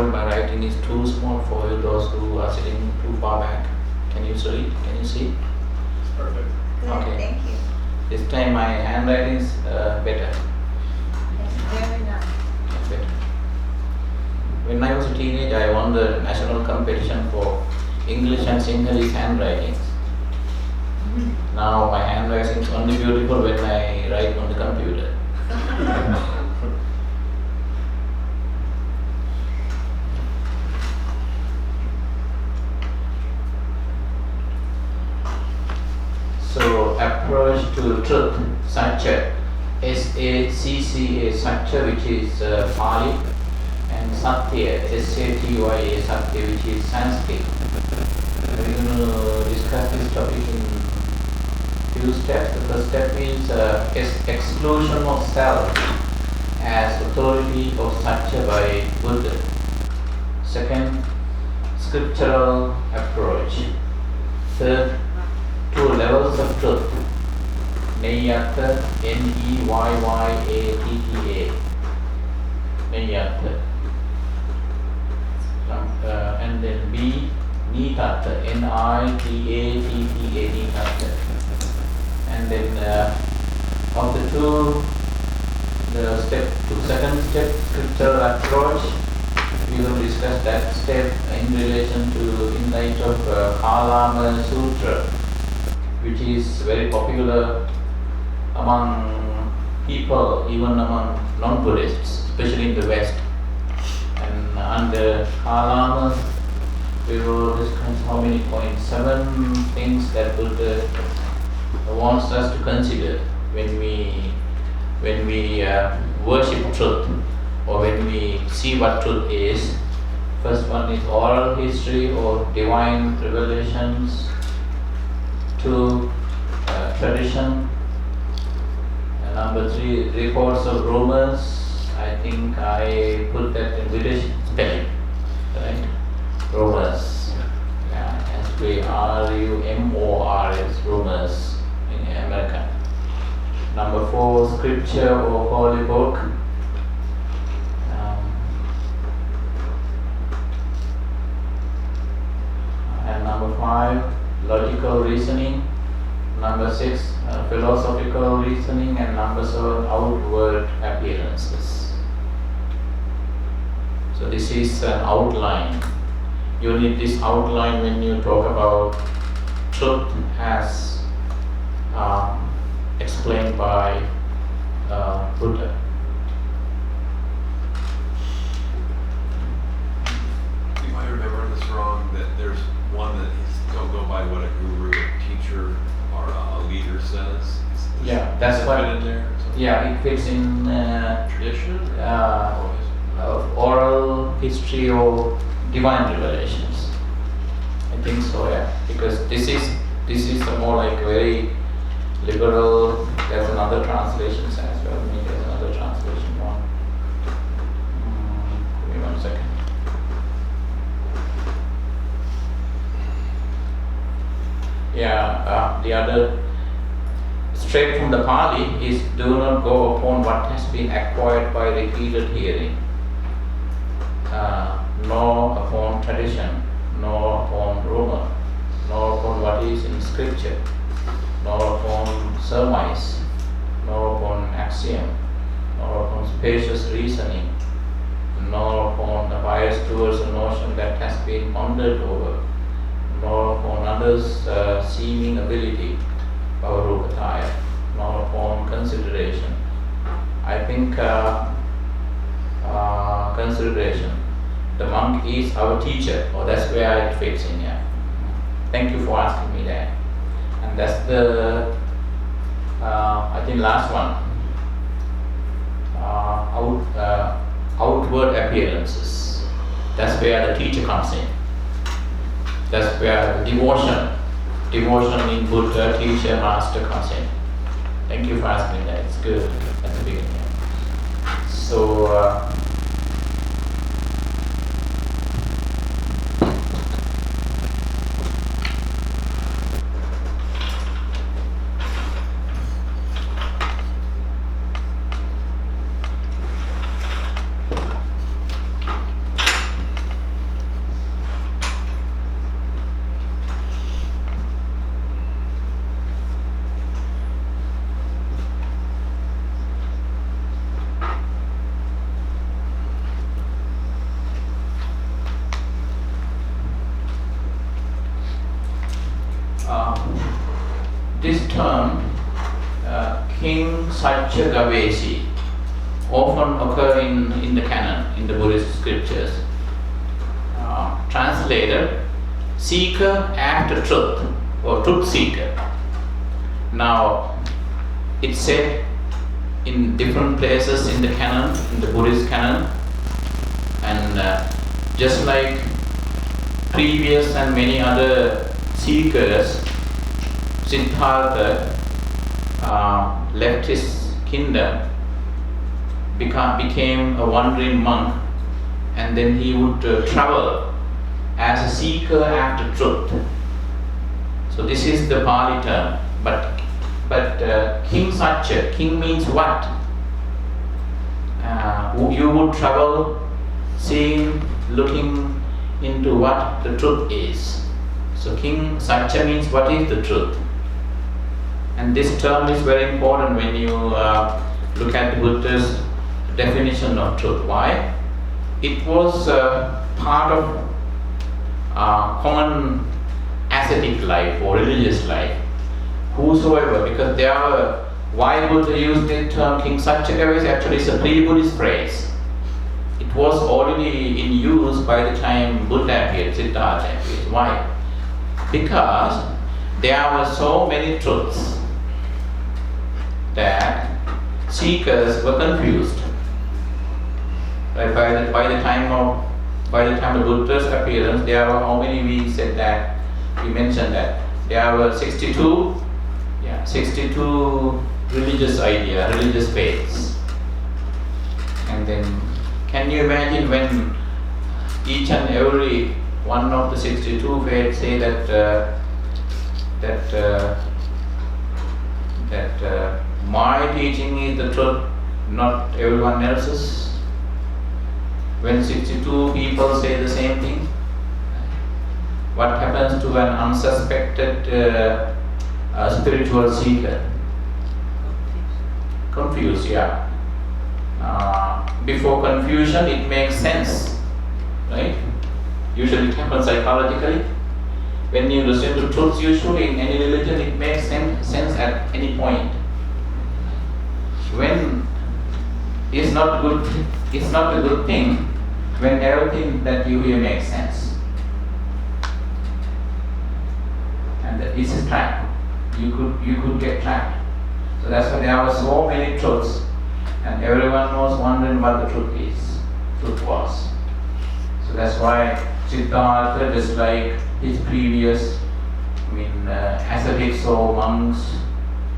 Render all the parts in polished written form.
afraid my writing is too small for you, those who are sitting too far back. Can you see? Can you see? It's perfect. Good, Okay. thank you. This time my handwriting is better. Yes, very nice. Better. When I was a teenager, I won the national competition for English and Sinhalese handwritings. Now my handwriting is only beautiful when I write on the computer. So approach to truth, satya, S-A-C-C-A, satya, which is Pali, and satya, S-A-T-Y-A, satya, which is Sanskrit. We're going to discuss this topic in few steps. The first step is exclusion of self as authority of satya by Buddha. Second, scriptural approach. Third, two levels of truth. Neyyatta, N-E-Y-Y-A-T-T-A. Neyyatta. And then B, Nitatta, N-I-T-A-T-T-A, Nitatta. And then of the two, the second step, scriptural approach, we will discuss that step in relation to in light of Kalama Sutra, which is very popular among people, even among non-Buddhists, especially in the West. And under Kalama, we will discuss how many points? 7 things that Buddha wants us to consider when we worship truth, or when we see what truth is. First one is oral history or divine revelations. 2, tradition. And number 3, reports of rumors. I think I put that in British spelling, right? Rumors. Yeah, S-P-R-U-M-O-R-S, rumors in American. Number 4, scripture or holy book. And number 5, logical reasoning. Number 6, philosophical reasoning. And number 7, outward appearances. So this is an outline. You need this outline when you talk about truth as explained by Buddha. If I remember this wrong, that there's one that is don't go by what a guru, a teacher, or a leader says. Yeah, that's Does what. it fit in there? Yeah, it fits in Tradition? oral history or divine revelations. I think so, yeah. Because this is more like very liberal. There's another translations as well. Maybe there's another translation one. Give me 1 second. Yeah, the other straight from the Pali is do not go upon what has been acquired by repeated hearing, nor upon tradition, nor upon rumor, nor upon what is in scripture, nor upon surmise, nor upon axiom, nor upon spacious reasoning, nor upon a bias towards a notion that has been pondered over, nor upon others' seeming ability, Pavarupataya, nor upon consideration. I think consideration. The monk is our teacher, or that's where it fits in, yeah. Thank you for asking me that. And that's the, I think last one. Outward appearances. That's where the teacher comes in. That's where devotion in Buddha, teacher, master comes in. Thank you for asking that. It's good at the beginning. So, Satcha Gavesi often occur in the canon, in the Buddhist scriptures. Translated, seeker after truth, or truth seeker. Now, it's said in different places in the canon, in the Buddhist canon, and just like previous and many other seekers, Siddhartha left his kingdom, became a wandering monk, and then he would travel as a seeker after truth. So this is the Pali term. But King Satcha, king means what? You would travel seeing, looking into what the truth is. So King Satcha means what is the truth? And this term is very important when you look at the Buddha's definition of truth. Why? It was part of common ascetic life or religious life. Whosoever, because there are, why Buddha used the term King Satcha Gavesi, actually it's a pre-Buddhist phrase. It was already in use by the time Buddha appeared, Siddhartha appeared. Why? Because there were so many truths that seekers were confused. Right? By the time of Buddha's appearance, there were how many? We said that, we mentioned that there were 62 religious ideas, religious faiths. And then, can you imagine when each and every one of the 62 faiths say that my teaching is the truth, not everyone else's? When 62 people say the same thing, what happens to an unsuspected spiritual seeker? Confused, yeah. Before confusion, it makes sense, right? Usually it happens psychologically. When you listen to truths, usually in any religion, it makes sense at any point. When it's not a good thing when everything that you hear makes sense. And it's a trap. You could get trapped. So that's why there were so many truths, and everyone was wondering what the truth was. So that's why Siddhartha, just like his previous, ascetics or monks,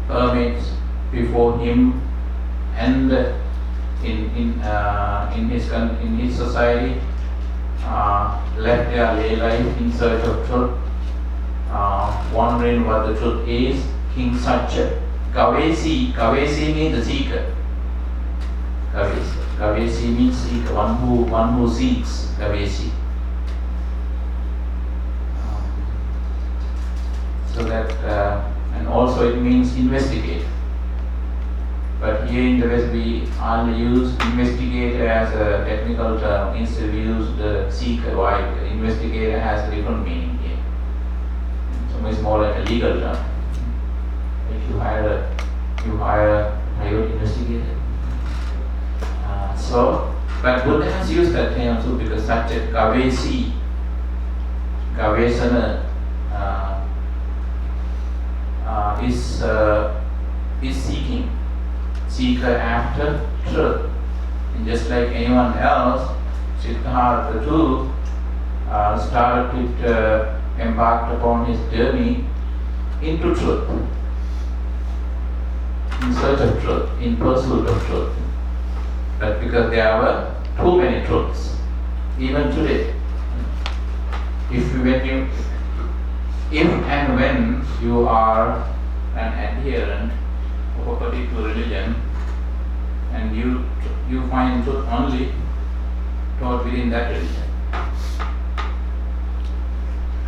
hermits before him, and in his society, left their lay life in search of truth, wondering what the truth is. King Satcha Gavesi means the seeker. Gavesi means seeker, one who seeks. Gavesi. So that, and also it means investigate. But here in the West we only use investigator as a technical term, instead we use the seeker. Why? Investigator has a different meaning here. So it's more like a legal term. If you hire a private investigator. But Buddha has used that term too, because such a Gavesi, Gavesana, is seeking, seeker after truth. And just like anyone else, Siddhartha too embarked upon his journey into truth, in search of truth, in pursuit of truth. But because there were too many truths, even today, if and when you are an adherent of a particular religion, and you find truth only taught within that religion,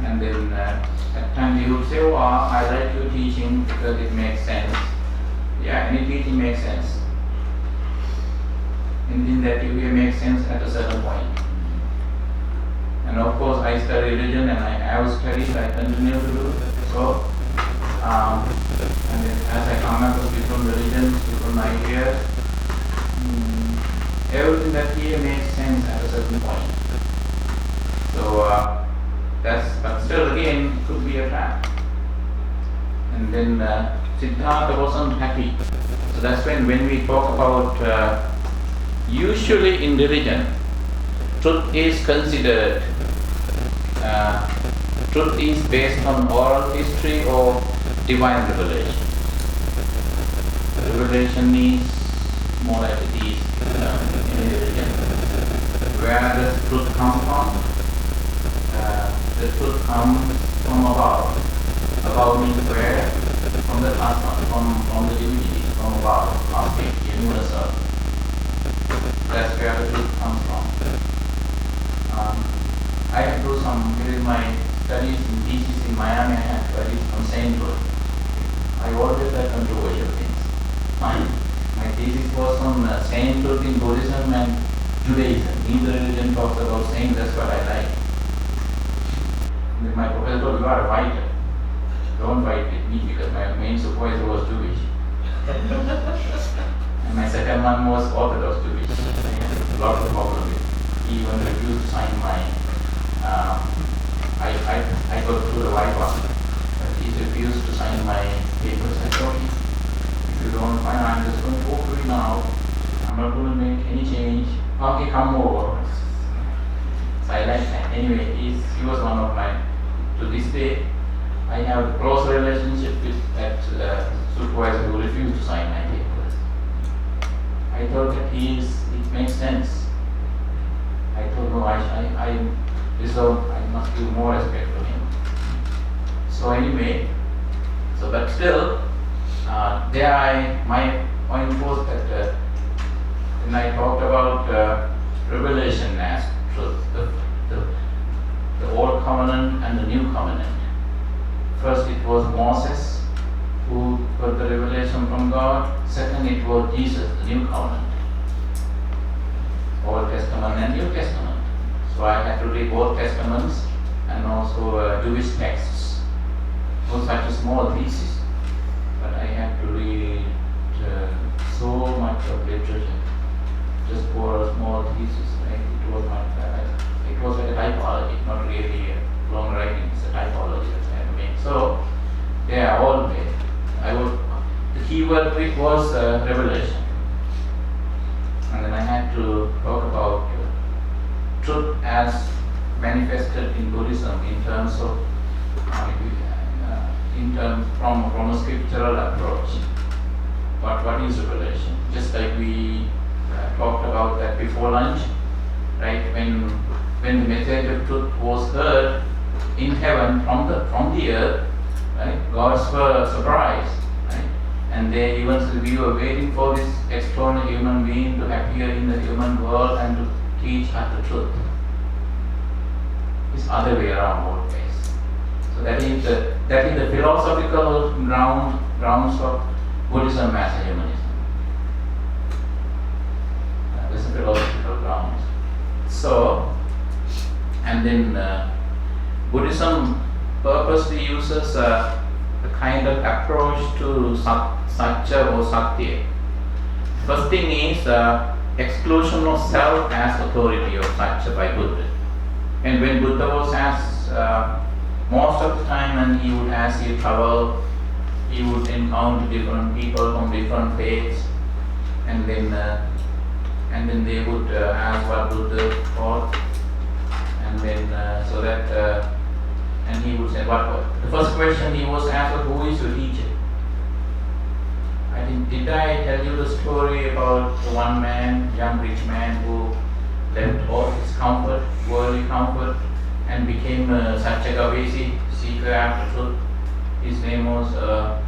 and then at times you would say, "Oh, I like your teaching because it makes sense." Yeah, any teaching makes sense. Anything that you hear makes sense at a certain point. And of course, I study religion, and I have studied, I continue to do so. and then as I come across different religions, different ideas, everything that here makes sense at a certain point. So but still again it could be a trap. And then Siddhartha wasn't happy. So that's when we talk about usually in religion, truth is considered, truth is based on oral history or divine revelation. Revelation is more like it is in religion. Where does truth come from? The truth comes from above. Above means where? From the cosmos, from the divinity, from above, cosmic, universal. That's where the truth comes from. I had to do during my studies in thesis in Miami, I had studies on sainthood. I always had controversial things. My thesis was on sainthood in Buddhism and Judaism. Neither religion talks about saints, that's what I like. And my professor told, you are a fighter. Don't fight with me because my main supervisor was Jewish. And my second one was Orthodox Jewish. I had a lot of problem with. He even refused to sign my. I got through the white one, but he refused to sign my papers. I told him, if you don't find, I'm just going to walk away now. I'm not going to make any change. Okay, come over. So I like that. Anyway, he was one of my. To this day, I have a close relationship with that supervisor who refused to sign my papers. I thought that it makes sense. I thought, no, I must give more respect to him. So anyway, but still, my point was that when I talked about revelation as truth, the old covenant and the new covenant. First it was Moses who got the revelation from God. Second it was Jesus, the new covenant. Old Testament and New Testament. So I had to read both testaments and also Jewish texts. It was such a small thesis, but I had to read so much of literature just for a small thesis. Right? It was a typology, not really a long writing. It's a typology that I had to make. So all the way. The keyword was revelation. And then I had to talk about truth as manifested in Buddhism in terms of from a scriptural approach. What is revelation? Just like we talked about that before lunch, right? When the message of truth was heard in heaven from the earth, right? Gods were surprised, right? And we were waiting for this extraordinary human being to appear in the human world and to teach us the truth. It's other way around always. So that is the philosophical grounds of Buddhism as a humanism. That's the philosophical grounds. So, and then Buddhism purposely uses a kind of approach to satya or satya. First thing is exclusion of self as authority of satya by Buddha. And when Buddha was asked, most of the time when he would ask you travel, he would encounter different people from different faiths, and then they would ask what Buddha taught, and then and he would say the first question he was asked was, who is your teacher? Did I tell you the story about the one man, young rich man who left all his comfort, worldly comfort, and became a Satchagavesi, seeker after truth? His name was so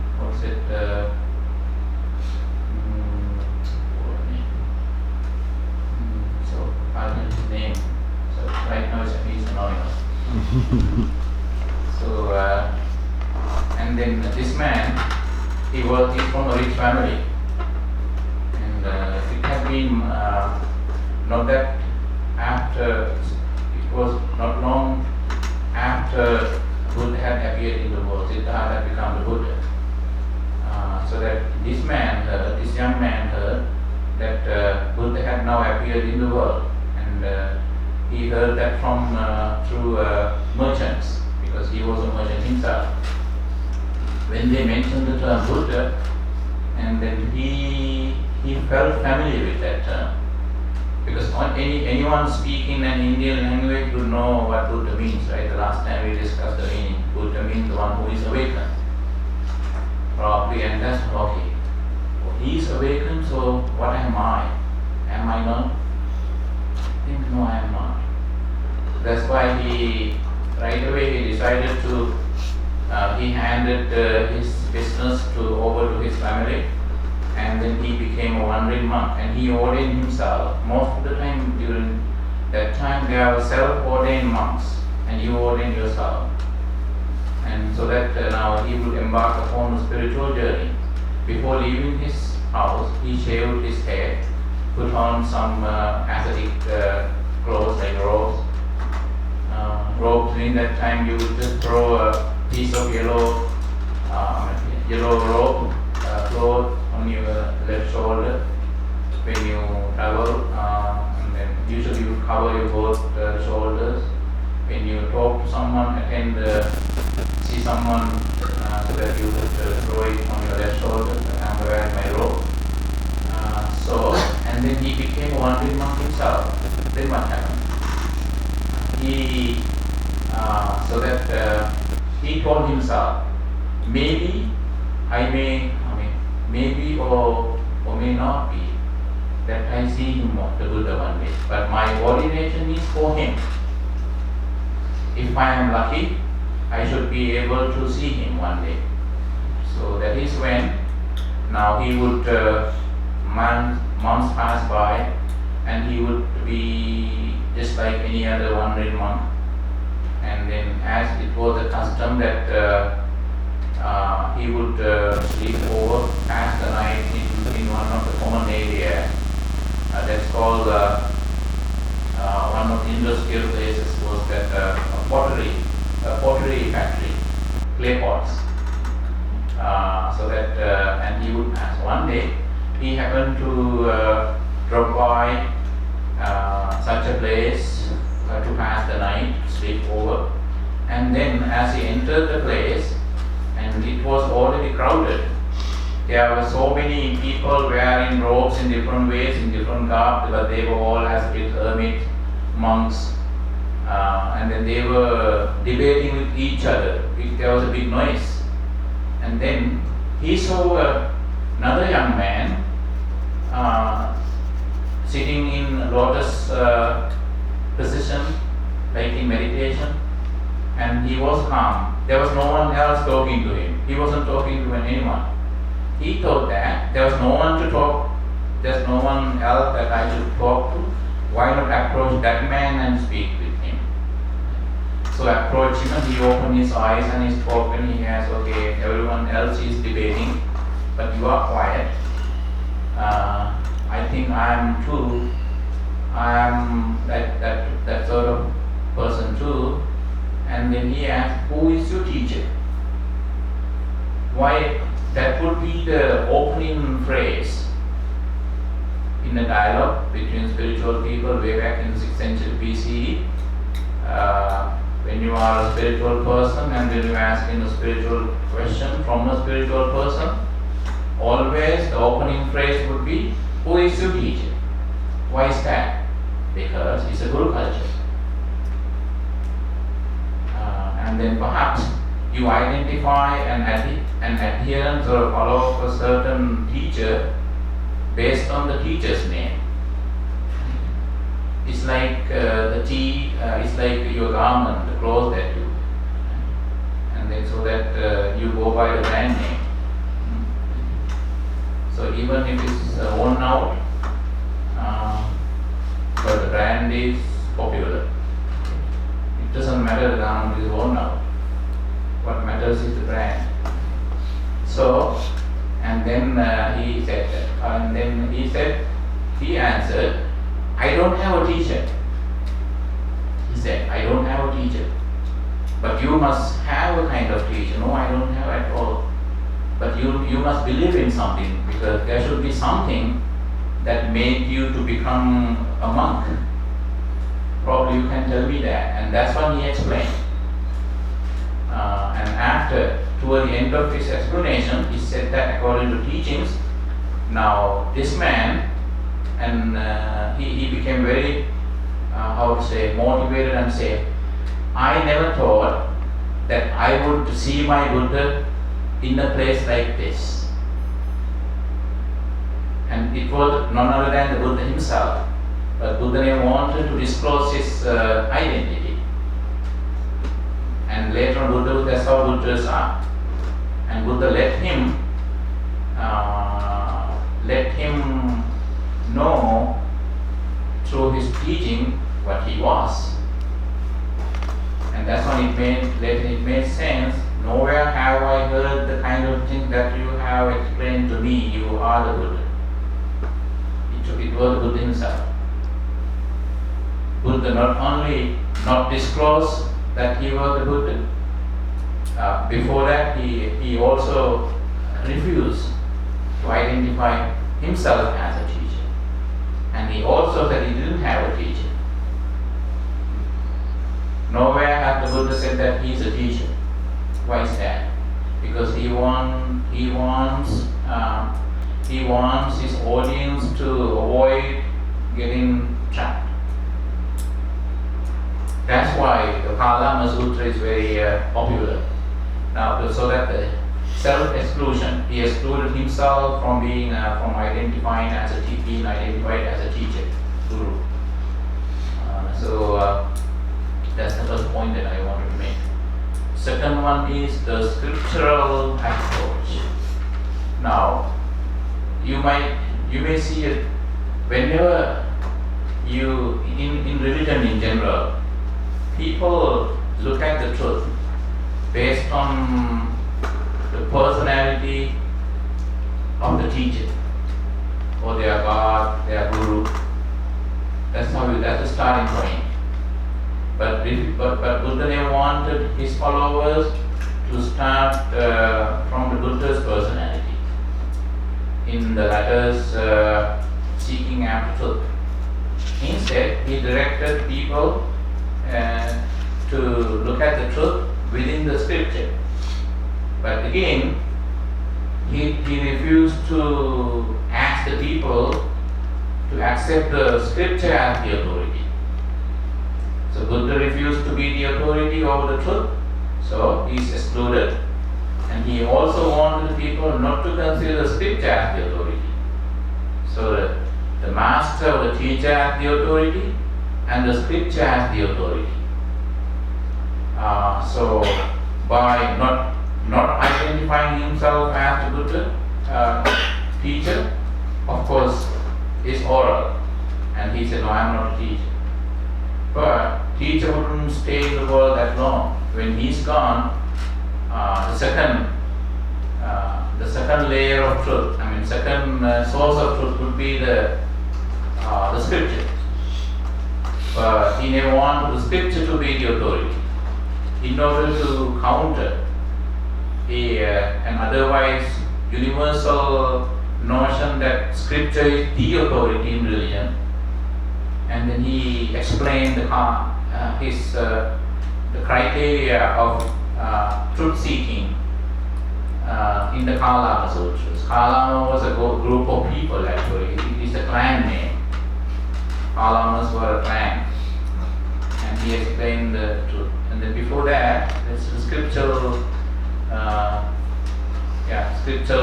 I'll tell his name. So right now he's anonymous. So and then this man, he's from a rich family, and it had been not that after, it was not long after Buddha had appeared in the world. Siddhartha had become the Buddha. So that this man heard, this young man heard that Buddha had now appeared in the world, and he heard that from through merchants, because he was a merchant himself. When they mentioned the term Buddha, and then he felt familiar with that term, because anyone speaking an Indian language would know what Buddha means, right? The last time we discussed the meaning. Buddha means the one who is awakened. Probably, and that's okay. Well, he is awakened, so what am I? Am I not? I think no, I am not. That's why he, right away, he decided to, he handed his business over to his family, and then he became a wandering monk, and he ordained himself. Most of the time during that time, there were self-ordained monks, and you ordain yourself. And so that now he would embark upon a spiritual journey. Before leaving his house, he shaved his head, put on some ascetic clothes like robes. Robes in that time, you would just throw a piece of yellow robe cloth on your left shoulder when you travel, and then usually you cover your both shoulders. When you talk to someone, see someone, so that you would throw it on your left shoulder. I'm wearing my robe. And then he became a wandering monk himself. Then what happened? He told himself, maybe maybe or may not be that I see him, the Buddha, one day, but my ordination is for him. If I am lucky, I should be able to see him one day. So that is when now he would, months pass by, and he would be just like any other wandering monk. And then, as it was a custom that he would sleep over, pass the night in one of the common areas. That's called one of the industrial places was that a pottery factory, clay pots. So that and he would pass. One day he happened to drop by such a place to pass the night, sleep over, and then as he entered the place, and it was already crowded. There were so many people wearing robes in different ways, in different garb, but they were all as hermit monks, and then they were debating with each other. There was a big noise, and then he saw another young man sitting in lotus position, like in meditation, and he was calm. There was no one else talking to him. He wasn't talking to anyone. He thought that there was no one to talk, there's no one else that I should talk to. Why not approach that man and speak with him? So approach him, and he opened his eyes and he spoke, and he has, okay, everyone else is debating, but you are quiet. I think I am too. I am that sort of person too. And then he asked, who is your teacher? Why? That would be the opening phrase in a dialogue between spiritual people way back in the 6th century BCE. When you are a spiritual person and when you ask a spiritual question from a spiritual person, always the opening phrase would be, who is your teacher? Why is that? Because it's a guru culture. And then perhaps you identify an adherence or follow a certain teacher based on the teacher's name. It's like it's like your garment, the clothes that you, and then so that you go by the brand name. So even if it's worn out, but the brand is popular, it doesn't matter the garment is worn out. What matters is the brand. So, and then he said that, and then he answered, I don't have a teacher. He said, I don't have a teacher. but you must have a kind of teacher. No, I don't have at all. But you must believe in something, because there should be something that made you to become a monk. Probably you can tell me that. And that's what he explained. And after, toward the end of his explanation, he said that according to teachings, now this man, and he became very, motivated and said, I never thought that I would see my Buddha in a place like this. And it was none other than the Buddha himself. But Buddha wanted to disclose his identity. And later on, Buddha, that's how Buddhas are. And Buddha let him know through his teaching what he was. And that's when it made sense. Nowhere have I heard the kind of thing that you have explained to me. You are the Buddha. It was the Buddha himself. Buddha not only not disclosed that he was the Buddha, before that he also refused to identify himself as a teacher. And he also said he didn't have a teacher. Nowhere has the Buddha said that he is a teacher. Why is that? Because he wants his audience to avoid getting trapped. That's why the Kalama Sutra is very popular. Now, so that the self-exclusion, he excluded himself from from identifying as being identified as a teacher, guru. That's the first point that I wanted to make. Second one is the scriptural approach. Now, you may see it whenever in religion in general, people look at the truth based on the personality of the teacher or their God, their guru. That's the starting point. But Buddha wanted his followers to start from the Buddha's personality. In the letters seeking after truth. Instead, he directed people to look at the truth within the scripture. But again, he refused to ask the people to accept the scripture as the authority. So Buddha refused to be the authority over the truth, so he is excluded. And he also wanted people not to consider the scripture as the authority. So the master or the teacher as the authority and the scripture as the authority. So by not identifying himself as the Buddha teacher, of course, is oral. And he said, no, I am not a teacher. But teacher wouldn't stay in the world that long. When he's gone, the second layer of truth, second source of truth would be the scripture. But he never wanted the scripture to be the authority. In order to counter an otherwise universal notion that scripture is the authority in religion, and then he explained the criteria of truth seeking in the Kalama Sutras. Kalama was a group of people actually. It is a clan name. Kalamas were a clan. And he explained the truth. And then before that, there's the scriptural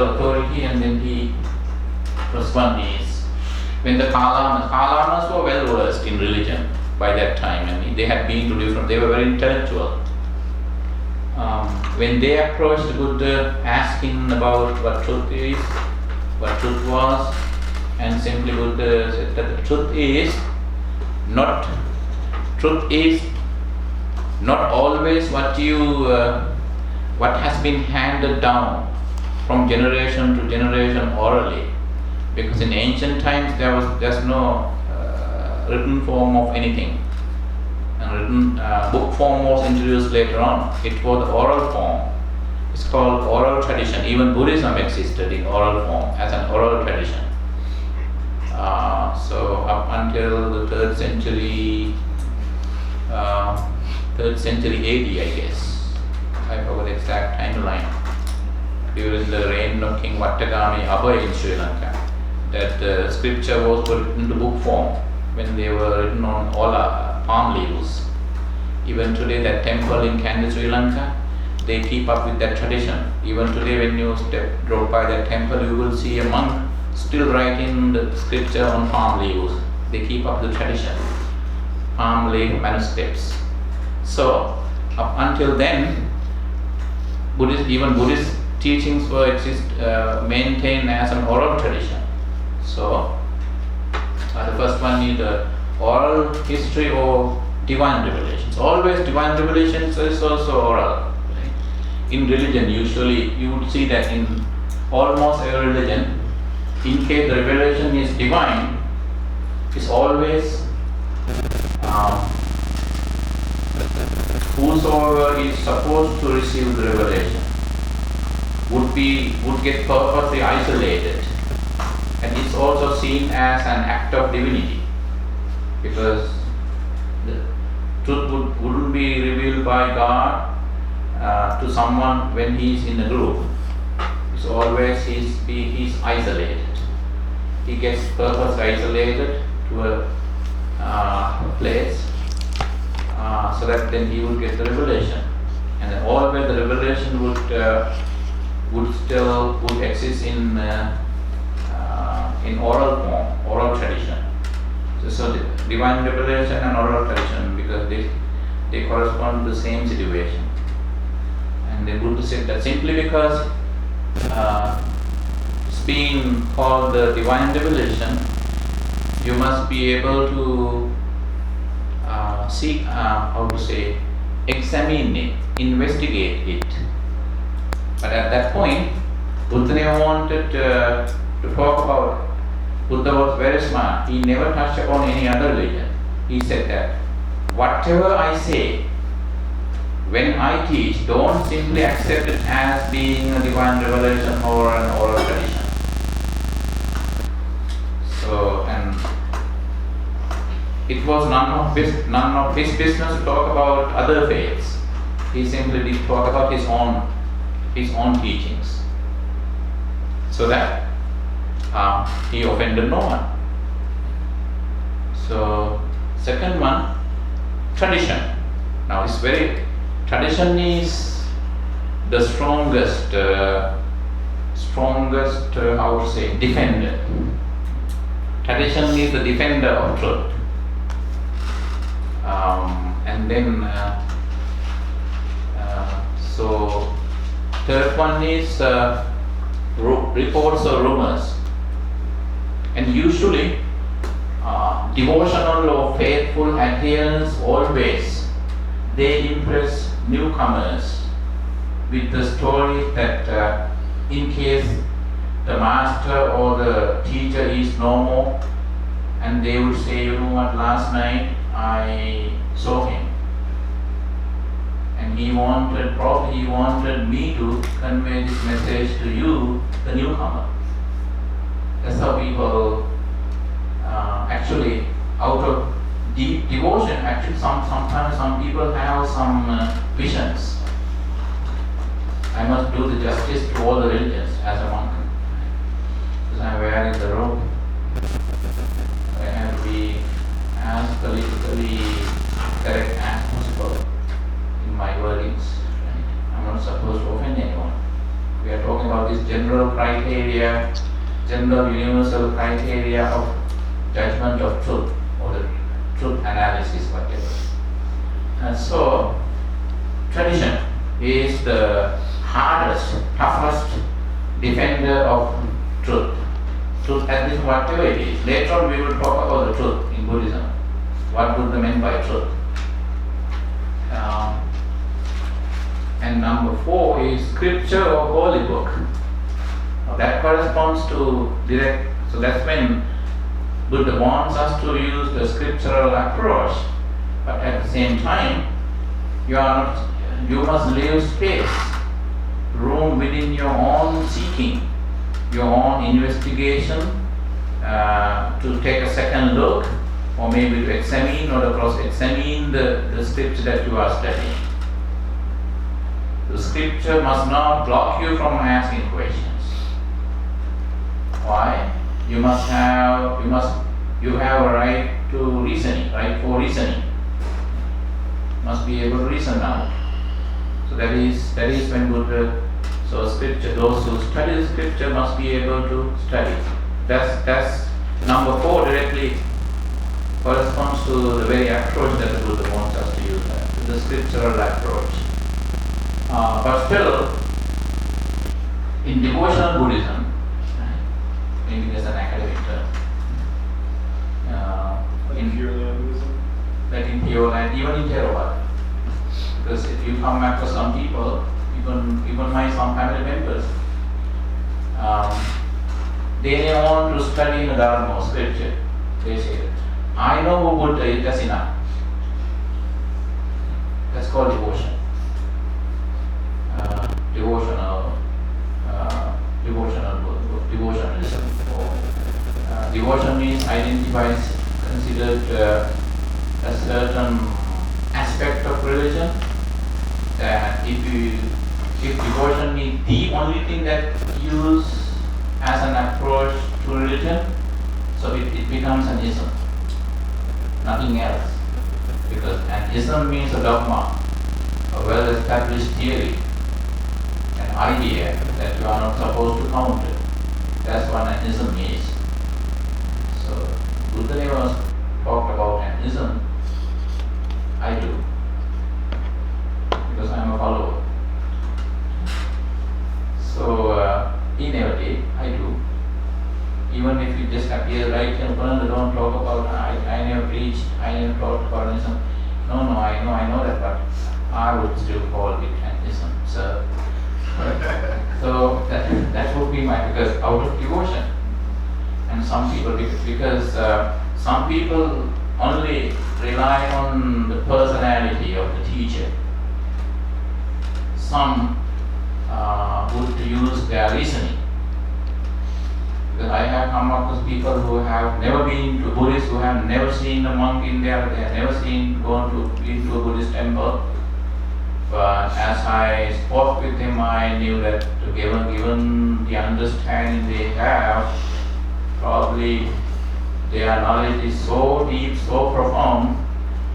authority, and then the first one is when the Kalamas were well versed in religion by that time, and they had been to they were very intellectual. When they approached the Buddha asking about what truth is, what truth was, and simply Buddha said that the truth is not always what has been handed down from generation to generation orally, because in ancient times there's no written form of anything. and written book form was introduced later on. It was the oral form. It's called oral tradition. Even Buddhism existed in oral form as an oral tradition. So up until the 3rd century AD, I guess. I forgot the exact timeline. During the reign of King Vattagami Abhay in Sri Lanka, that scripture was put into book form when they were written on palm leaves. Even today, that temple in Kandy, Sri Lanka, they keep up with that tradition. Even today, when you drop by that temple, you will see a monk still writing the scripture on palm leaves. They keep up the tradition, palm leaf manuscripts. So, up until then, even Buddhist teachings were maintained as an oral tradition. So, the first one is the oral history or divine revelations. Always divine revelations is also oral. Right? In religion, usually you would see that in almost every religion, in case the revelation is divine, it's always whosoever is supposed to receive the revelation would get purposely isolated, and it's also seen as an act of divinity, because the truth wouldn't be revealed by God to someone when he's in a group. It's always he's isolated. He gets purposely isolated to a place so that then he would get the revelation, and then always the revelation would exist in oral form, oral tradition. So the divine revelation and oral tradition, because they correspond to the same situation. And the Buddha said that simply because it's being called the divine revelation, you must be able to examine it, investigate it. But at that point, Buddha never wanted to talk about. Buddha was very smart. He never touched upon any other religion. He said that whatever I say, when I teach, don't simply accept it as being a divine revelation or an oral tradition. So, and it was none of his business to talk about other faiths. He simply did talk about his own teachings, so that he offended no one. So, second one, tradition. Now, tradition is the strongest, defender. Tradition is the defender of truth. And then, so third one is reports or rumors. And usually, devotional or faithful adherents always, they impress newcomers with the story that in case the master or the teacher is no more, and they would say, you know what, last night I saw him, and he wanted me to convey this message to you, the newcomer. That's how people actually, out of deep devotion, actually sometimes some people have some visions. I must do the justice to all the religions as a monk, because I am wearing the robe. I have to be as politically correct as possible in my wordings. I'm not supposed to offend anyone. We are talking about this general criteria, general universal criteria of judgment of truth, or the truth analysis, whatever. And so, tradition is the hardest, toughest defender of truth. Truth, at least whatever it is. Later on we will talk about the truth in Buddhism. What Buddha meant by truth. And number 4 is scripture or holy book. Now that corresponds to direct, so that's when Buddha wants us to use the scriptural approach. But at the same time, you must leave space, room within your own seeking, your own investigation, to take a second look, or maybe to examine or to cross-examine the scripture that you are studying. The scripture must not block you from asking questions. Why? You have a right to reasoning, right for reasoning. Must be able to reason out. So that is when Buddha. So scripture, those who study the scripture must be able to study. That's number 4 directly corresponds to the very approach that the Buddha wants us to use, the scriptural approach. But still, in devotional Buddhism, maybe there's an academic term. In Pure Land Buddhism? Like in Pure Land, even in Theravada. Because if you come back to some people, even my some family members, they want to study in the Dharma or scripture. They say, I know who Buddha is, that's enough. That's called devotion. Devotionalism. Devotion means identifies, considered a certain aspect of religion. That if devotion is the only thing that used as an approach to religion, so it becomes an ism, nothing else. Because an ism means a dogma, a well-established theory, an idea that you are not supposed to counter. That's what an ism is. So Buddha never talked about an ism. I do, because I am a follower. So he never did, I do. Even if it just appears right in front, don't talk about, I never preached, I never talked about ism. No, I know that, but I would still call it an ism. So that would be because out of devotion. And some people, because some people only rely on the personality of the teacher. Some would use their reasoning. Because I have come across people who have never been to Buddhists, who have never seen a monk in there, they have never gone into a Buddhist temple. But as I spoke with them, I knew that given the understanding they have, probably their knowledge is so deep, so profound,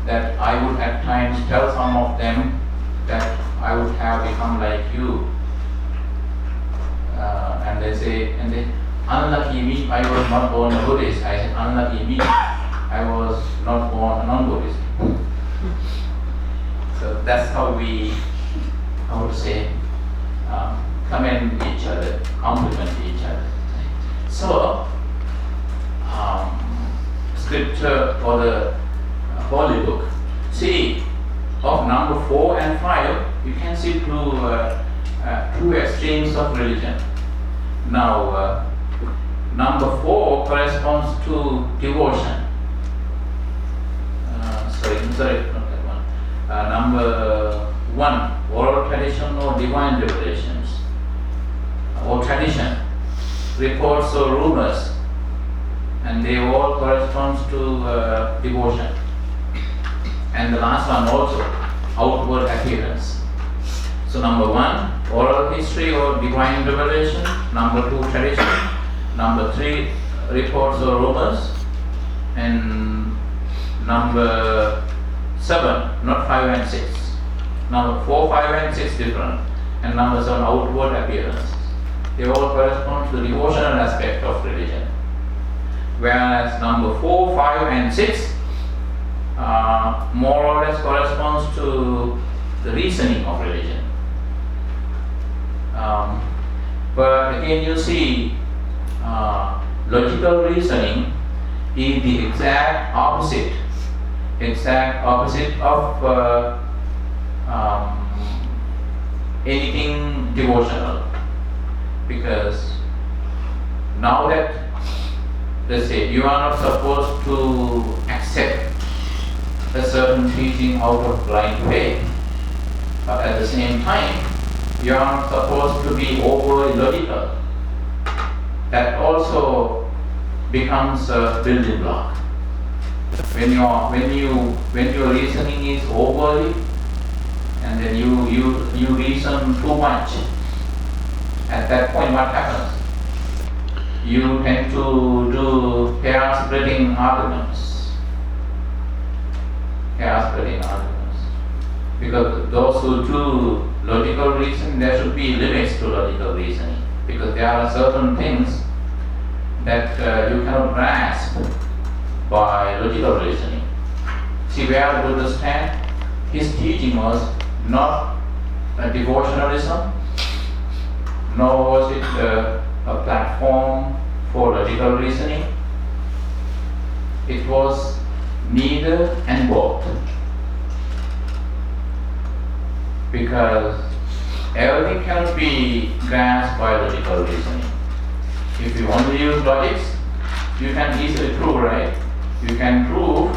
that I would at times tell some of them that I would have become like you. And they say, unlucky me, I was not born a Buddhist. I said, unlucky me, I was not born a non-Buddhist. So that's how we, I would say, commend each other, compliment each other. So, scripture for the holy book. See, of number 4 and 5, you can see two extremes of religion. Now, number 4 corresponds to devotion. Sorry, not that one. Number 1, oral tradition or divine revelations, or tradition, reports or rumors, and they all correspond to devotion. And the last one also, outward appearance. So number 1, oral history or divine revelation. Number 2, tradition. Number 3, reports or rumors. And number 7, not 5 and 6. Number 4, 5 and 6 different. And number 7, outward appearance. They all correspond to the devotional aspect of religion. Whereas number 4, 5 and 6 more or less corresponds to the reasoning of religion. But again you see, logical reasoning is the exact opposite of anything devotional. Because now that, let's say, you are not supposed to accept a certain teaching out of blind faith. But at the same time, you are not supposed to be overly logical. That also becomes a building block. When your reasoning is overly, and then you reason too much, at that point what happens? You tend to do hair-splitting arguments. Hair-splitting arguments. Because those who do logical reasoning, there should be limits to logical reasoning. Because there are certain things that you cannot grasp by logical reasoning. See where the Buddha stand? His teaching was not a devotionalism, nor was it a platform for logical reasoning. It was neither and both. Because everything cannot be grasped by logical reasoning. If you only use logics, you can easily prove, right? You can prove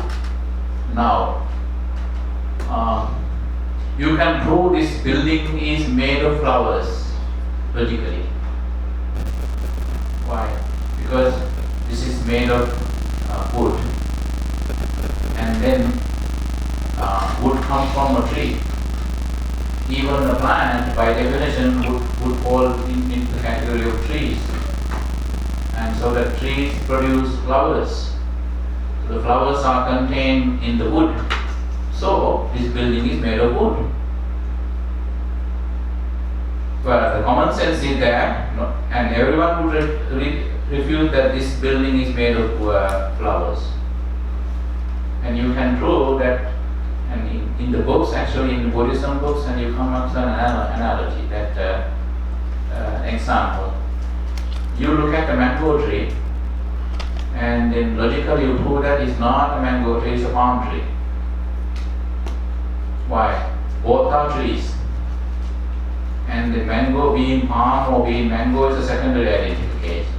now. You can prove this building is made of flowers logically. Why? Because this is made of wood, and then wood comes from a tree. Even a plant, by definition, would fall into the category of trees. And so the trees produce flowers. So the flowers are contained in the wood. So this building is made of wood. But the common sense is there, and everyone would refute that this building is made of flowers. And you can prove that, and in the books, actually in the Buddhism books, and you come up with an analogy, that example. You look at a mango tree, and then logically you prove that it's not a mango tree, it's a palm tree. Why? Both are trees. And the mango being palm or being mango is a secondary identification.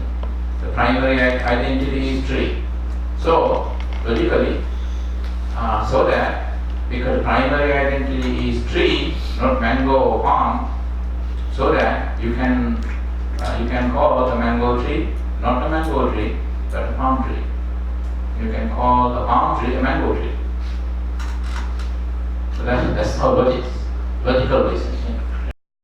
The primary identity is tree. So, logically, so that because the primary identity is tree, not mango or palm, so that you can call the mango tree not a mango tree, but a palm tree. You can call a palm tree a mango tree. So that's how logical reasoning.